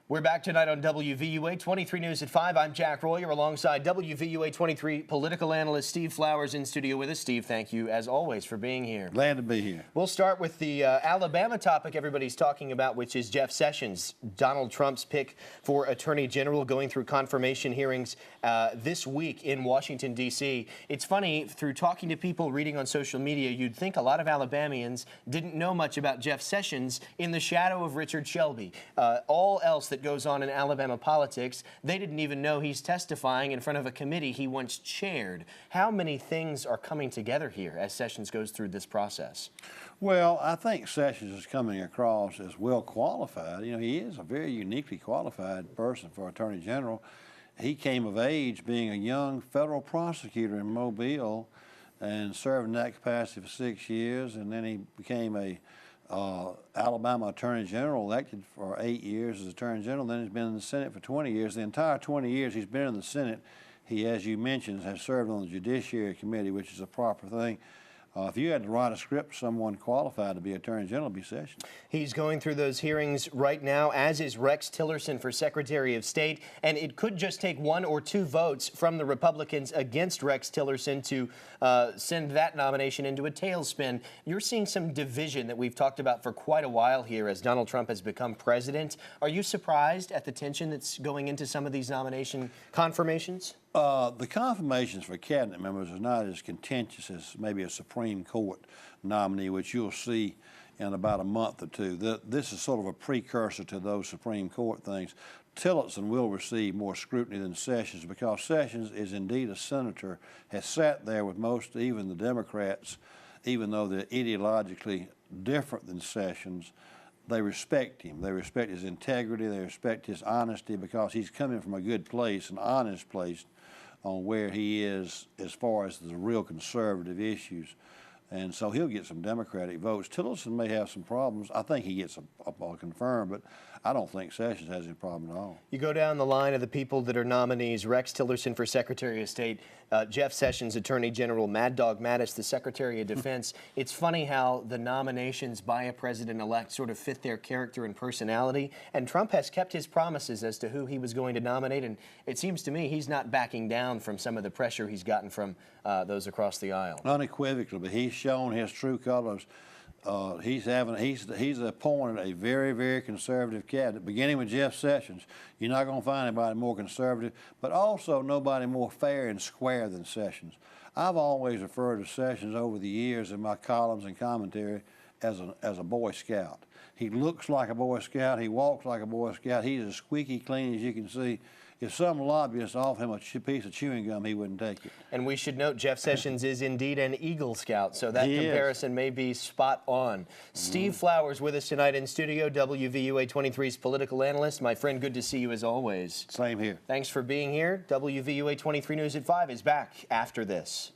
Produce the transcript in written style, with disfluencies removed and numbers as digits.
We're back tonight on WVUA 23 News at 5. I'm Jack Royer alongside WVUA 23 political analyst Steve Flowers in studio with us. Steve, thank you as always for being here. Glad to be here. We'll start with the Alabama topic everybody's talking about, which is Jeff Sessions, Donald Trump's pick for Attorney General, going through confirmation hearings this week in Washington, D.C. It's funny, through talking to people, reading on social media, you'd think a lot of Alabamians didn't know much about Jeff Sessions in the shadow of Richard Shelby. All else that goes on in Alabama politics, they didn't even know he's testifying in front of a committee he once chaired. How many things are coming together here as Sessions goes through this process? Well, I think Sessions is coming across as well qualified. You know, he is a very uniquely qualified person for Attorney General. He came of age being a young federal prosecutor in Mobile and served in that capacity for 6 years, and then he became a Alabama Attorney General, elected for 8 years as Attorney General. Then he's been in the Senate for 20 years. The entire 20 years he's been in the Senate, he, as you mentioned, has served on the Judiciary Committee, which is a proper thing. If you had to write a script for someone qualified to be Attorney General, it'd be Sessions. He's going through those hearings right now, as is Rex Tillerson for Secretary of State, and it could just take 1 or 2 votes from the Republicans against Rex Tillerson to send that nomination into a tailspin. You're seeing some division that we've talked about for quite a while here as Donald Trump has become president. Are you surprised at the tension that's going into some of these nomination confirmations? The confirmations for cabinet members are not as contentious as maybe a Supreme Court nominee, which you'll see in about a month or two. This is sort of a precursor to those Supreme Court things. Tillerson will receive more scrutiny than Sessions because Sessions is indeed a senator, has sat there with most, even the Democrats, even though they're ideologically different than Sessions. They respect him. They respect his integrity. They respect his honesty because he's coming from a good place, an honest place, on where he is as far as the real conservative issues. And so he'll get some Democratic votes. Tillerson may have some problems. I think he gets a confirmed, but I don't think Sessions has any problem at all. You go down the line of the people that are nominees: Rex Tillerson for Secretary of State, Jeff Sessions, Attorney General, Mad Dog Mattis, the Secretary of Defense. It's funny how the nominations by a president-elect sort of fit their character and personality, and Trump has kept his promises as to who he was going to nominate, and it seems to me he's not backing down from some of the pressure he's gotten from those across the aisle. Unequivocally, but he's shown his true colors. He's appointed a very, very conservative cabinet, beginning with Jeff Sessions. You're not going to find anybody more conservative, but also nobody more fair and square than Sessions. I've always referred to Sessions over the years in my columns and commentary as a Boy Scout. He looks like a Boy Scout. He walks like a Boy Scout. He's as squeaky clean as you can see. If some lobbyist offered him a piece of chewing gum, he wouldn't take it. And we should note Jeff Sessions is indeed an Eagle Scout, so that comparison may be spot on. Steve Flowers with us tonight in studio, WVUA 23's political analyst. My friend, good to see you as always. Same here. Thanks for being here. WVUA 23 News at 5 is back after this.